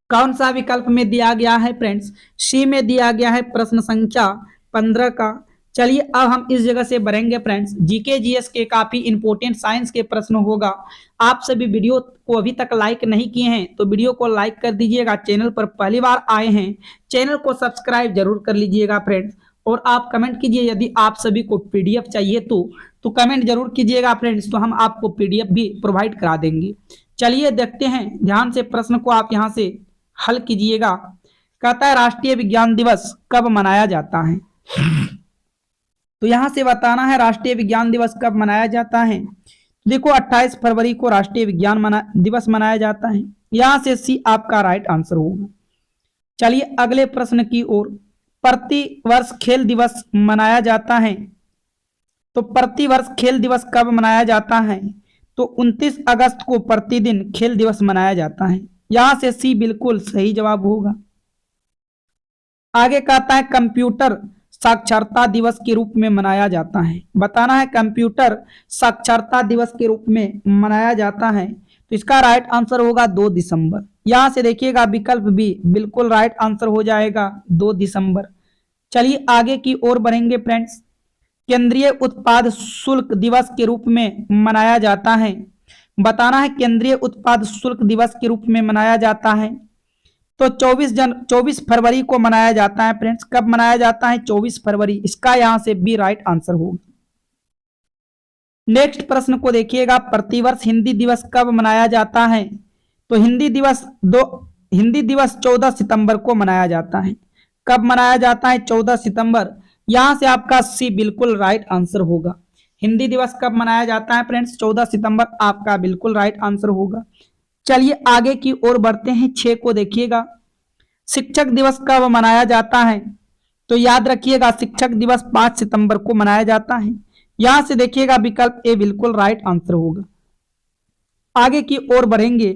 कौन सा विकल्प में दिया गया है फ्रेंड्स? सी में दिया गया है प्रश्न संख्या 15 का। चलिए अब हम इस जगह से बढ़ेंगे फ्रेंड्स। जीके जीएस के काफी इंपोर्टेंट साइंस के प्रश्न होगा। आप सभी वीडियो को अभी तक लाइक नहीं किए हैं तो वीडियो को लाइक कर दीजिएगा। चैनल पर पहली बार आए हैं चैनल को सब्सक्राइब जरूर कर लीजिएगा फ्रेंड्स। और आप कमेंट कीजिए यदि आप सभी को पीडीएफ चाहिए तो कमेंट जरूर कीजिएगा फ्रेंड्स, तो हम आपको पीडीएफ भी प्रोवाइड करा देंगे। चलिए देखते हैं, ध्यान से प्रश्न को आप यहाँ से हल कीजिएगा। कहता है राष्ट्रीय विज्ञान दिवस कब मनाया जाता है? तो यहां से बताना है राष्ट्रीय विज्ञान दिवस कब मनाया जाता है। देखो 28 फरवरी को राष्ट्रीय विज्ञान दिवस मनाया जाता है। यहां से सी आपका राइट आंसर होगा। चलिए अगले प्रश्न की ओर। प्रति वर्ष खेल दिवस मनाया जाता है, तो प्रति वर्ष खेल दिवस कब मनाया जाता है? तो 29 अगस्त को प्रतिदिन खेल दिवस मनाया जाता है। यहां से सी बिल्कुल सही जवाब होगा। आगे कहता है कंप्यूटर साक्षरता दिवस के रूप में मनाया जाता है। बताना है कंप्यूटर साक्षरता दिवस के रूप में मनाया जाता है, तो इसका राइट आंसर होगा 2 दिसंबर। यहां से देखिएगा विकल्प बी बिल्कुल राइट आंसर हो जाएगा 2 दिसंबर। चलिए आगे की ओर बढ़ेंगे फ्रेंड्स। केंद्रीय उत्पाद शुल्क दिवस के रूप में मनाया जाता है। बताना है केंद्रीय उत्पाद शुल्क दिवस के रूप में मनाया जाता है, तो 24 फरवरी को मनाया जाता है फ्रेंड्स। कब मनाया जाता है? 24 फरवरी। इसका यहां से बी राइट आंसर होगा। नेक्स्ट प्रश्न को देखिएगा, प्रतिवर्ष हिंदी दिवस कब मनाया जाता है? तो हिंदी दिवस 14 सितंबर को मनाया जाता है। कब मनाया जाता है? 14 सितंबर। यहां से आपका सी बिल्कुल राइट आंसर होगा। हिंदी दिवस कब मनाया जाता है फ्रेंड्स? 14 सितंबर आपका बिल्कुल राइट आंसर होगा। चलिए आगे की ओर बढ़ते हैं। 6 को देखिएगा, शिक्षक दिवस कब मनाया जाता है? तो याद रखिएगा शिक्षक दिवस 5 सितंबर को मनाया जाता है। यहां से देखिएगा विकल्प ए बिल्कुल राइट आंसर होगा। आगे की ओर बढ़ेंगे।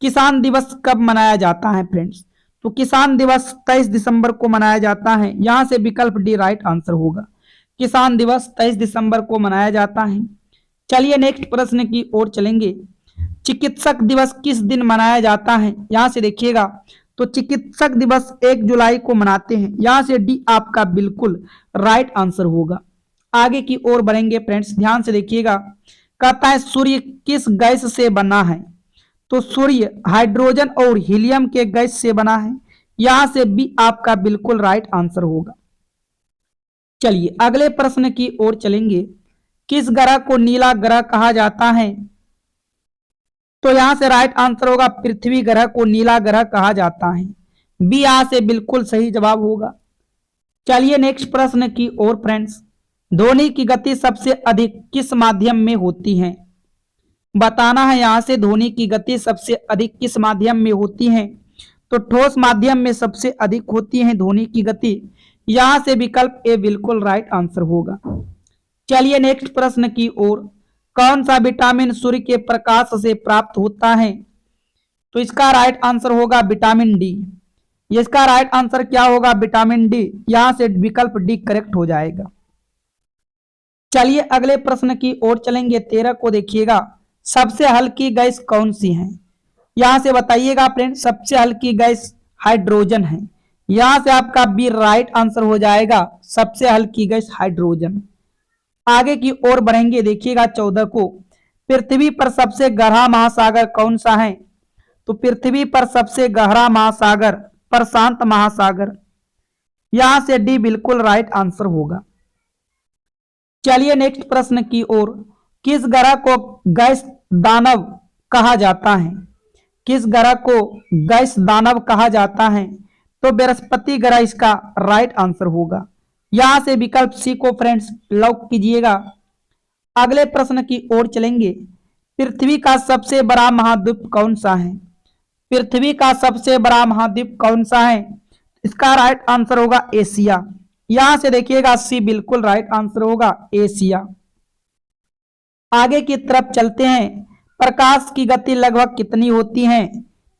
किसान दिवस कब मनाया जाता है फ्रेंड्स? तो किसान दिवस 23 दिसंबर को मनाया जाता है। यहां से विकल्प डी राइट आंसर होगा। किसान दिवस 23 दिसंबर को मनाया जाता है। चलिए नेक्स्ट प्रश्न की ओर चलेंगे। चिकित्सक दिवस किस दिन मनाया जाता है? यहां से देखिएगा, तो चिकित्सक दिवस 1 जुलाई को मनाते हैं। यहां से डी आपका बिल्कुल राइट आंसर होगा। आगे की ओर बढ़ेंगे फ्रेंड्स, ध्यान से देखिएगा। कहता है सूर्य किस गैस से बना है? तो सूर्य हाइड्रोजन और हीलियम के गैस से बना है। यहां से बी आपका बिल्कुल राइट आंसर होगा। चलिए अगले प्रश्न की ओर चलेंगे। किस ग्रह को नीला ग्रह कहा जाता है? तो यहां से राइट आंसर होगा पृथ्वी ग्रह को नीला ग्रह कहा जाता है। बी यहां से बिल्कुल सही जवाब होगा। चलिए नेक्स्ट प्रश्न की ओर फ्रेंड्स। ध्वनि की गति सबसे अधिक किस माध्यम में होती है? बताना है यहां से ध्वनि की गति सबसे अधिक किस माध्यम में होती है? तो ठोस माध्यम में सबसे अधिक होती है ध्वनि की गति। यहां से विकल्प ए बिल्कुल राइट आंसर होगा। चलिए नेक्स्ट प्रश्न की ओर। कौन सा विटामिन सूर्य के प्रकाश से प्राप्त होता है? तो इसका राइट आंसर होगा विटामिन डी। इसका राइट आंसर क्या होगा? Vitamin D. यहां से विकल्प डी करेक्ट हो जाएगा। चलिए अगले प्रश्न की ओर चलेंगे। 13 को देखिएगा, सबसे हल्की गैस कौन सी है? यहां से बताइएगा फ्रेंड। सबसे हल्की गैस हाइड्रोजन है। यहां से आपका बी राइट आंसर हो जाएगा। सबसे हल्की गैस हाइड्रोजन। आगे की ओर बढ़ेंगे, देखिएगा 14 को। पृथ्वी पर सबसे गहरा महासागर कौन सा है? तो पृथ्वी पर सबसे गहरा महासागर प्रशांत महासागर। यहां से डी बिल्कुल राइट आंसर होगा। चलिए नेक्स्ट प्रश्न की ओर। किस ग्रह को गैस दानव कहा जाता है? किस ग्रह को गैस दानव कहा जाता है? तो बृहस्पति ग्रह इसका राइट आंसर होगा। यहां से विकल्प सी को फ्रेंड्स लॉक कीजिएगा। अगले प्रश्न की ओर चलेंगे। पृथ्वी का सबसे बड़ा महाद्वीप कौन सा है? पृथ्वी का सबसे बड़ा महाद्वीप कौन सा है? इसका राइट आंसर होगा एशिया। यहां से देखिएगा सी बिल्कुल राइट आंसर होगा एशिया। आगे की तरफ चलते हैं। प्रकाश की गति लगभग कितनी होती है?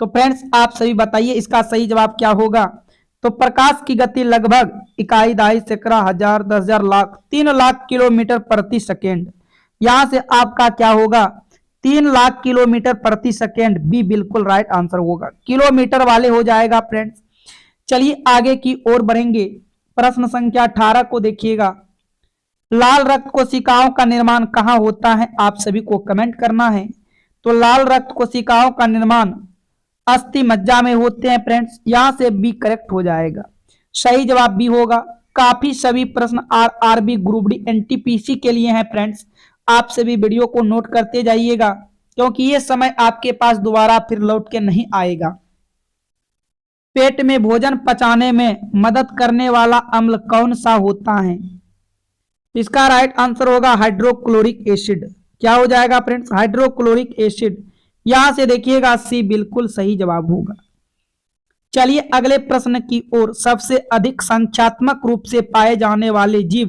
तो फ्रेंड्स आप सभी बताइए इसका सही जवाब क्या होगा। तो प्रकाश की गति लगभग इकाई, दहाई, सैकड़ा, हजार, 10,000, लाख, 3 लाख किलोमीटर प्रति सेकेंड। यहां से आपका क्या होगा? 3 लाख किलोमीटर प्रति सेकेंड। बी बिल्कुल राइट आंसर होगा। किलोमीटर वाले हो जाएगा फ्रेंड्स। चलिए आगे की ओर बढ़ेंगे। प्रश्न संख्या 18 को देखिएगा। लाल रक्त कोशिकाओं का निर्माण कहां होता है? आप सभी को कमेंट करना है। तो लाल रक्त कोशिकाओं का निर्माण अस्थि मज्जा में होते हैं फ्रेंड्स। यहां से बी करेक्ट हो जाएगा। सही जवाब बी होगा। काफी सभी प्रश्न आरआरबी, ग्रुप डी, एनटीपीसी के लिए हैं फ्रेंड्स। आप सभी वीडियो को नोट करते जाइएगा, क्योंकि ये समय आपके पास दोबारा फिर लौट के नहीं आएगा। पेट में भोजन पचाने में मदद करने वाला अम्ल कौन सा होता है? तो इसका राइट आंसर होगा हाइड्रोक्लोरिक एसिड। क्या हो जाएगा फ्रेंड्स? Hydrochloric acid. यहां से देखिएगा सी बिल्कुल सही जवाब होगा। चलिए अगले प्रश्न की ओर। सबसे अधिक संख्यात्मक रूप से पाए जाने वाले जीव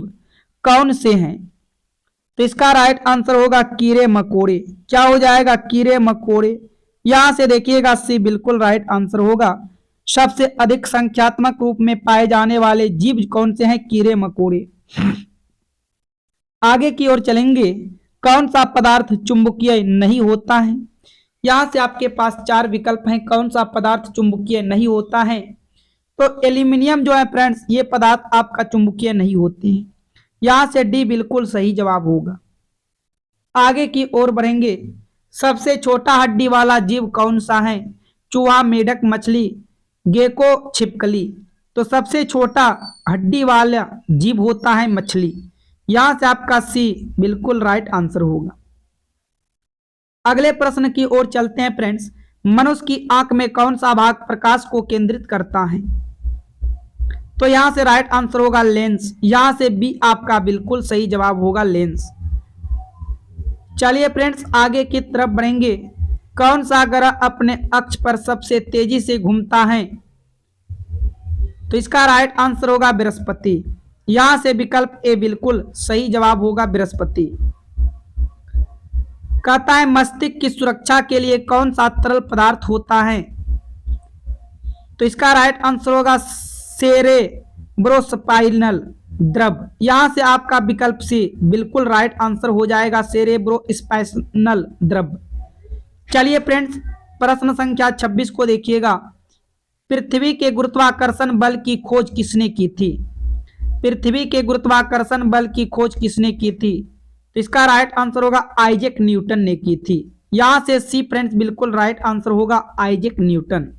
कौन से हैं? तो इसका राइट आंसर होगा कीड़े मकोड़े। क्या हो जाएगा? कीड़े मकोड़े। यहां से देखिएगा सी बिल्कुल राइट आंसर होगा। सबसे अधिक संख्यात्मक रूप में पाए जाने वाले जीव कौन से हैं? कीड़े मकोड़े। आगे की ओर चलेंगे। कौन सा पदार्थ चुंबकीय नहीं होता है? यहां से आपके पास चार विकल्प हैं। कौन सा पदार्थ चुंबकीय नहीं होता है? तो एल्यूमिनियम जो है फ्रेंड्स, ये पदार्थ आपका चुंबकीय नहीं होते हैं। यहां से डी बिल्कुल सही जवाब होगा। आगे की ओर बढ़ेंगे। सबसे छोटा हड्डी वाला जीव कौन सा है? चूहा, मेढक, मछली, गेको, छिपकली। तो सबसे छोटा हड्डी वाला जीव होता है मछली। यहां से आपका सी बिल्कुल राइट आंसर होगा। अगले प्रश्न की ओर चलते हैं फ्रेंड्स। मनुष्य की आंख में कौन सा भाग प्रकाश को केंद्रित करता है? तो यहां से राइट आंसर होगा लेंस। यहां से बी आपका बिल्कुल सही जवाब होगा, लेंस। चलिए फ्रेंड्स आगे की तरफ बढ़ेंगे। कौन सा ग्रह अपने अक्ष पर सबसे तेजी से घूमता है? तो इसका राइट आंसर होगा बृहस्पति। यहां से विकल्प ए बिल्कुल सही जवाब होगा, बृहस्पति। कहता है मस्तिष्क की सुरक्षा के लिए कौन सा तरल पदार्थ होता है? तो इसका राइट आंसर होगा सेरेब्रोस्पाइनल द्रव। यहां से आपका विकल्प सी बिल्कुल राइट आंसर हो जाएगा, सेरेब्रोस्पाइनल द्रव। चलिए फ्रेंड्स प्रश्न संख्या 26 को देखिएगा। पृथ्वी के गुरुत्वाकर्षण बल की खोज किसने की थी? पृथ्वी के गुरुत्वाकर्षण बल की खोज किसने की थी? तो इसका राइट आंसर होगा आइजैक न्यूटन ने की थी। यहां से सी फ्रेंड्स बिल्कुल राइट आंसर होगा, आइजैक न्यूटन।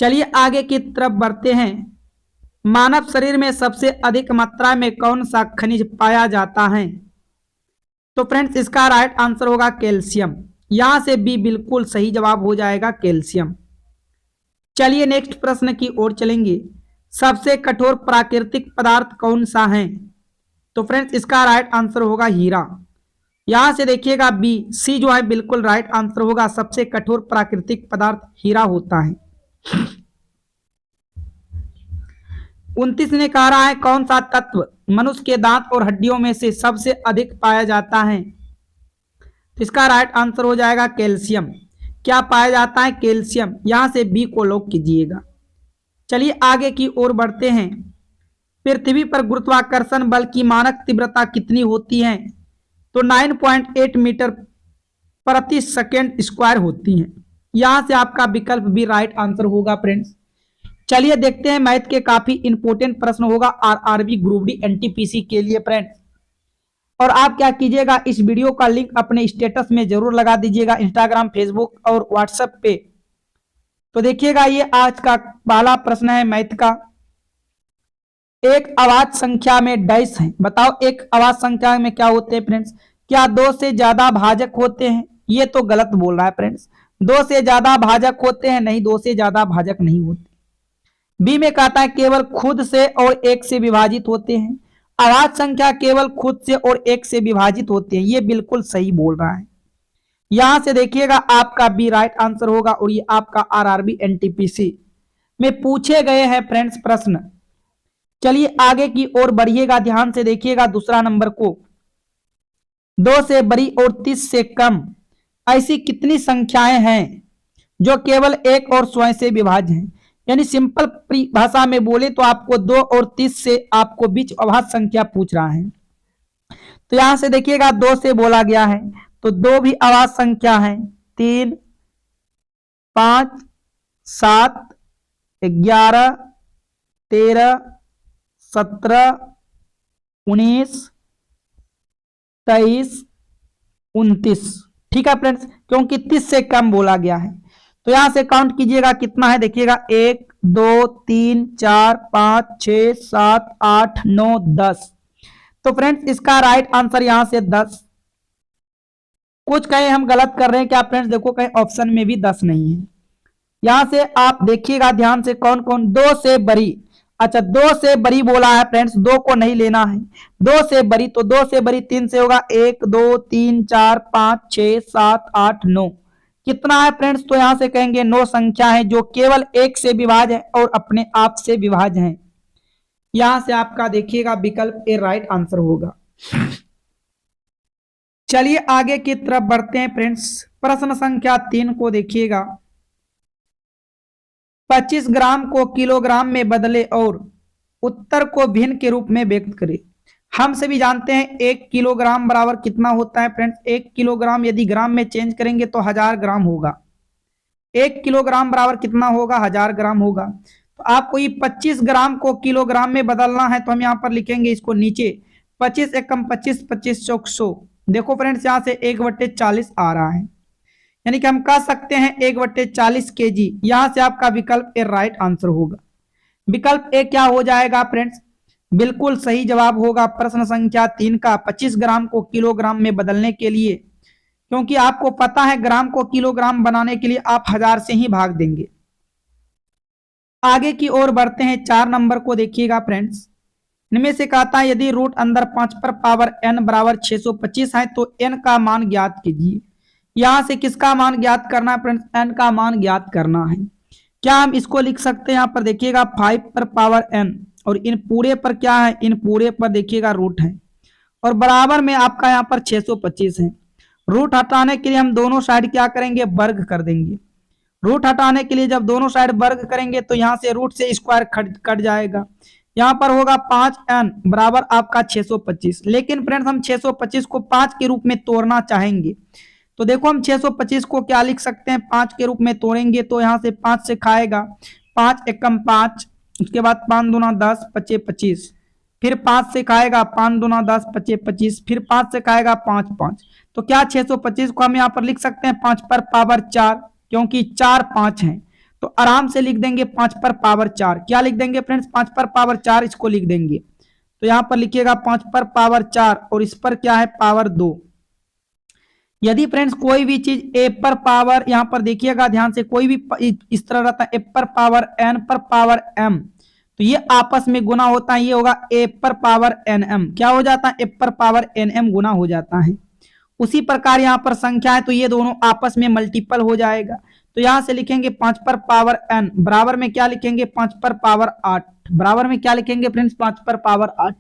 चलिए आगे की तरफ बढ़ते हैं। मानव शरीर में सबसे अधिक मात्रा में कौन सा खनिज पाया जाता है? तो फ्रेंड्स इसका राइट आंसर होगा कैल्शियम। यहां से बी बिल्कुल सही जवाब हो जाएगा, कैल्शियम। चलिए नेक्स्ट प्रश्न की ओर चलेंगे। सबसे कठोर प्राकृतिक पदार्थ कौन सा है? तो फ्रेंड्स इसका राइट आंसर होगा हीरा। यहां से देखिएगा बी सी जो है बिल्कुल राइट आंसर होगा। सबसे कठोर प्राकृतिक पदार्थ हीरा होता है। 29 ने कहा रहा है कौन सा तत्व मनुष्य के दांत और हड्डियों में से सबसे अधिक पाया जाता है? तो इसका राइट आंसर हो जाएगा कैल्शियम। क्या पाया जाता है? कैल्शियम। यहां से बी को लॉक कीजिएगा। चलिए आगे की ओर बढ़ते हैं। पृथ्वी पर गुरुत्वाकर्षण बल की मानक तीव्रता कितनी होती है? तो 9.8 मीटर प्रति सेकेंड स्क्वायर होती है। यहां से आपका विकल्प भी राइट आंसर होगा फ्रेंड्स। चलिए देखते हैं मैथ के काफी इंपोर्टेंट प्रश्न होगा आरआरबी ग्रुप डी एनटीपीसी के लिए फ्रेंड्स। और आप क्या कीजिएगा, इस वीडियो का लिंक अपने स्टेटस में जरूर लगा दीजिएगा, इंस्टाग्राम, फेसबुक और व्हाट्सएप पे। तो देखिएगा ये आज का पहला प्रश्न है मैथ का। एक अवाच्य संख्या में डैश है। बताओ एक अवाच्य संख्या में क्या होते हैं फ्रेंड्स? क्या दो से ज्यादा भाजक होते हैं? ये तो गलत बोल रहा है फ्रेंड्स। दो से ज्यादा भाजक होते हैं? नहीं, दो से ज्यादा भाजक नहीं होते। बी में कहता है केवल खुद से और एक से विभाजित होते हैं। अवाच्य संख्या केवल खुद से और एक से विभाजित होते हैं। ये बिल्कुल सही बोल रहा है। यहां से देखिएगा आपका बी राइट आंसर होगा। और ये आपका आरआरबी एनटीपीसी में पूछे गए हैं फ्रेंड्स प्रश्न। चलिए आगे की ओर बढ़िएगा, ध्यान से देखिएगा दूसरा नंबर को। 2 से बड़ी और 30 से कम ऐसी कितनी संख्याएं हैं जो केवल एक और स्वयं से विभाज्य हैं? यानी सिंपल भाषा में बोले तो आपको 2 और 30 से आपको बीच अभाज्य संख्या पूछ रहा है। तो यहां से देखिएगा 2 से बोला गया है तो 2 भी अभाज्य संख्या है। 3, 5, 7, 11, 13, 17, 19, 23, 29। ठीक है फ्रेंड्स, क्योंकि 30 से कम बोला गया है। तो यहां से काउंट कीजिएगा कितना है। देखिएगा 1, 2, 3, 4, 5, 6, 7, 8, 9, 10। तो फ्रेंड्स इसका राइट आंसर यहां से 10। कुछ कहीं हम गलत कर रहे हैं क्या फ्रेंड्स? देखो कहीं ऑप्शन में भी 10 नहीं है। यहां से आप देखिएगा ध्यान से कौन कौन 2 से बड़ी अच्छा, दो से बड़ी बोला है फ्रेंड्स, दो को नहीं लेना है। दो से बड़ी, तो दो से बड़ी तीन से होगा, 1 2 3 4 5 6 7 8 9। कितना है फ्रेंड्स? तो यहां से कहेंगे 9 संख्या है जो केवल एक से विभाज्य है और अपने आप से विभाज्य है। यहां से आपका देखिएगा विकल्प ए राइट आंसर होगा। चलिए आगे की तरफ बढ़ते हैं फ्रेंड्स। प्रश्न संख्या 3 को देखिएगा। 25 ग्राम को किलोग्राम में बदले और उत्तर को भिन्न के रूप में व्यक्त करे। हम सभी जानते हैं 1 किलोग्राम बराबर कितना होता है फ्रेंड्स? 1 किलोग्राम यदि ग्राम में चेंज करेंगे तो 1000 ग्राम होगा। 1 किलोग्राम बराबर कितना होगा? 1000 ग्राम होगा। तो आपको ये 25 ग्राम को किलोग्राम में बदलना है, तो हम यहाँ पर लिखेंगे इसको नीचे 25 एकम 25, 25 चौक 100। देखो फ्रेंड्स यहाँ से 1/40 आ रहा है, यानी कि हम कह सकते हैं 1/40 kg। यहां से आपका विकल्प ए राइट आंसर होगा। विकल्प ए क्या हो जाएगा फ्रेंड्स? बिल्कुल सही जवाब होगा प्रश्न संख्या 3 का। 25 ग्राम को किलोग्राम में बदलने के लिए, क्योंकि आपको पता है ग्राम को किलोग्राम बनाने के लिए आप 1000 से ही भाग देंगे। आगे की ओर बढ़ते हैं। 4 नंबर को देखिएगा फ्रेंड्स। इनमें से कहता है यदि रूट अंदर 5 पर पावर n बराबर 625 है तो n का मान ज्ञात कीजिए। यहां से किसका मान ज्ञात करना है फ्रेंड्स? n का मान ज्ञात करना है। क्या हम इसको लिख सकते हैं? यहां पर देखिएगा 5 पर पावर n और इन पूरे पर क्या है? इन पूरे पर देखिएगा रूट है और बराबर में आपका यहां पर 625 है। रूट हटाने के लिए हम दोनों साइड क्या करेंगे? वर्ग कर देंगे। रूट हटाने के लिए जब दोनों साइड वर्ग करेंगे तो यहां से रूट से स्क्वायर कट जाएगा। यहां पर होगा 5n बराबर आपका 625। लेकिन फ्रेंड्स हम 625 को 5 के रूप में तोड़ना चाहेंगे, तो देखो हम 625 को क्या लिख सकते हैं? 5 के रूप में तोड़ेंगे तो यहां से 5 से खाएगा, 5 एकम 5, उसके बाद 5 दूना 10, 25 25, फिर 5 से खाएगा, 5 दूना 10, 25 25, फिर 5 से खाएगा 5 5। तो क्या 625 को हम यहाँ पर लिख सकते हैं 5 पर पावर 4, क्योंकि 4 5 है तो आराम से लिख देंगे 5 पर पावर 4। क्या लिख देंगे फ्रेंड्स? 5 पर पावर 4 इसको लिख देंगे। तो यहाँ पर लिखिएगा 5 पर पावर 4 और इस पर क्या है? पावर 2। यदि फ्रेंड्स कोई भी चीज ए पर पावर, यहां पर देखिएगा ध्यान से, कोई भी इस तरह रहता है ए पर पावर एन पर पावर एम, तो ये आपस में गुना होता है। ये होगा ए पर पावर एन एम, क्या हो जाता है? ए पर पावर एन एम गुना हो जाता है। उसी प्रकार यहाँ पर संख्या है तो ये दोनों आपस में मल्टीपल हो जाएगा। तो यहां से लिखेंगे 5 पर पावर एन बराबर में क्या लिखेंगे? 5 पर पावर 8 बराबर में क्या लिखेंगे फ्रेंड्स? 5 पर पावर 8।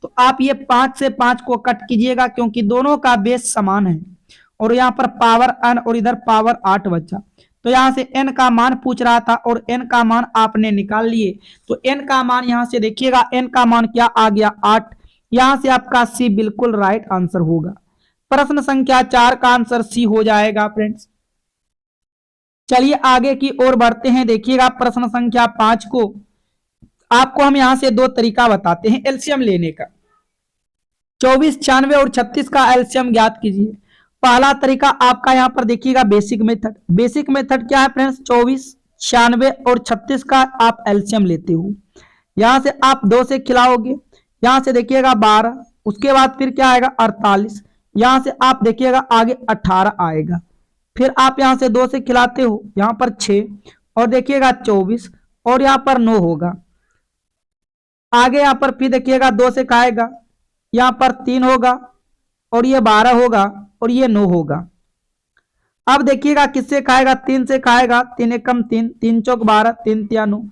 तो आप ये 5 से 5 को कट कीजिएगा क्योंकि दोनों का बेस समान है और यहाँ पर पावर n और इधर पावर 8 बचा। तो यहां से n का मान पूछ रहा था और n का मान आपने निकाल लिए। तो n का मान यहां से देखिएगा, n का मान क्या आ गया? 8। यहां से आपका सी बिल्कुल राइट आंसर होगा। प्रश्न संख्या 4 का आंसर सी हो जाएगा फ्रेंड्स। चलिए आगे की ओर बढ़ते हैं। देखिएगा प्रश्न संख्या 5 को आपको हम यहां से दो तरीका बताते हैं एलसीएम लेने का। 24, 96 और 36 का एलसीएम ज्ञात कीजिए। पहला तरीका आपका यहां पर देखिएगा बेसिक मेथड। बेसिक मेथड क्या है फ्रेंड्स? 24, 96 और 36 का आप एलसीएम लेते हो। यहां से आप 2 से खिलाओगे, यहां से देखिएगा 12, उसके बाद फिर क्या आएगा? 48, यहां से आप देखिएगा आगे 18 आएगा। फिर आप यहां से 2 से खिलाते हो, यहां पर 6 और देखिएगा 24 और यहां पर 9 होगा। आगे यहां पर फिर देखिएगा 2 से खाएगा, यहां पर 3 होगा और ये 12 होगा और ये 9 होगा। अब देखिएगा किससे खाएगा? 3 से खाएगा, 3 एकम 3, 3 चौक 12, 3 तिया 9।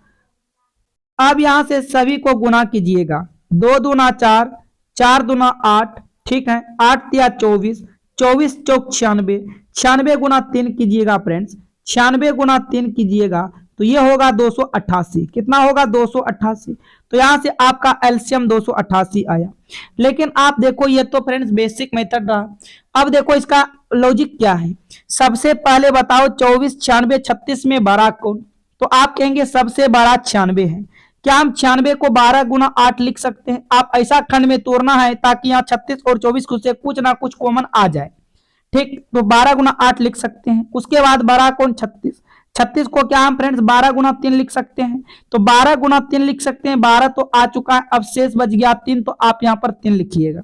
अब यहां से सभी को गुना कीजिएगा, 2 दूना 4, 4 दूना 8, ठीक है, 8 तिया 24, 24 चौक 96, 96 गुना 3 कीजिएगा फ्रेंड्स, 96 गुना 3 कीजिएगा तो ये होगा 288। कितना होगा? 288। तो यहां से आपका एलसीएम 288 आया। लेकिन आप देखो ये तो फ्रेंड्स बेसिक मेथड रहा। अब देखो इसका लॉजिक क्या है। सबसे पहले बताओ 24, 96, 36 में बड़ा कौन? तो आप कहेंगे सबसे बड़ा 96 है। क्या हम 96 को 12 गुना 8 लिख सकते हैं? आप ऐसा खंड में तोड़ना है ताकि यहाँ 36 और 24 से कुछ ना कुछ कॉमन आ जाए, ठीक। तो 12 गुना 8 लिख सकते हैं। उसके बाद बड़ा कौन? 36। 36 को क्या हम फ्रेंड्स 12 गुना 3 लिख सकते हैं? तो 12 गुना 3 लिख सकते हैं। 12 तो आ चुका है, अब शेष बच गया 3, तो आप यहां पर 3 लिखिएगा।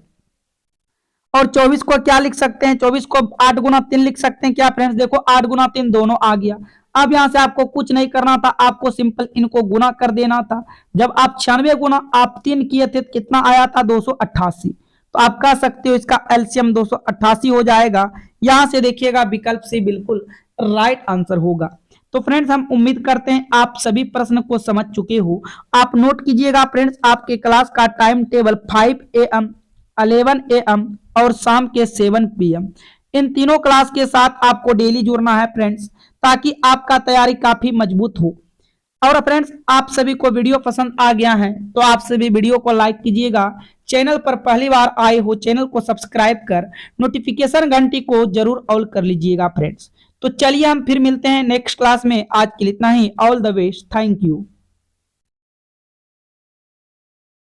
और 24 को क्या लिख सकते हैं? 24 को 8 गुना 3 लिख सकते हैं। क्या फ्रेंड्स? देखो 8 गुना 3 दोनों आ गया। अब यहां से आपको कुछ नहीं करना था, आपको सिंपल इनको गुना कर देना था। जब आप 96 गुना आप 3 किए थे कितना आया था 288, तो आप कह सकते हो इसका एलसीएम 288 हो जाएगा। यहां से देखिएगा विकल्प से बिल्कुल राइट आंसर होगा। तो फ्रेंड्स हम उम्मीद करते हैं आप सभी प्रश्न को समझ चुके हो। आप नोट कीजिएगा फ्रेंड्स, आपके क्लास का टाइम टेबल 5 AM, 11 AM और शाम के 7 PM, इन तीनों क्लास के साथ आपको डेली जुड़ना है फ्रेंड्स, ताकि आपका तैयारी काफी मजबूत हो। और फ्रेंड्स आप सभी को वीडियो पसंद आ गया है तो आप सभी वीडियो को लाइक कीजिएगा। चैनल पर पहली बार आए हो चैनल को सब्सक्राइब कर नोटिफिकेशन घंटी को जरूर ऑल कर लीजिएगा फ्रेंड्स। तो चलिए हम फिर मिलते हैं नेक्स्ट क्लास में। आज के लिए इतना ही। All the best, thank you.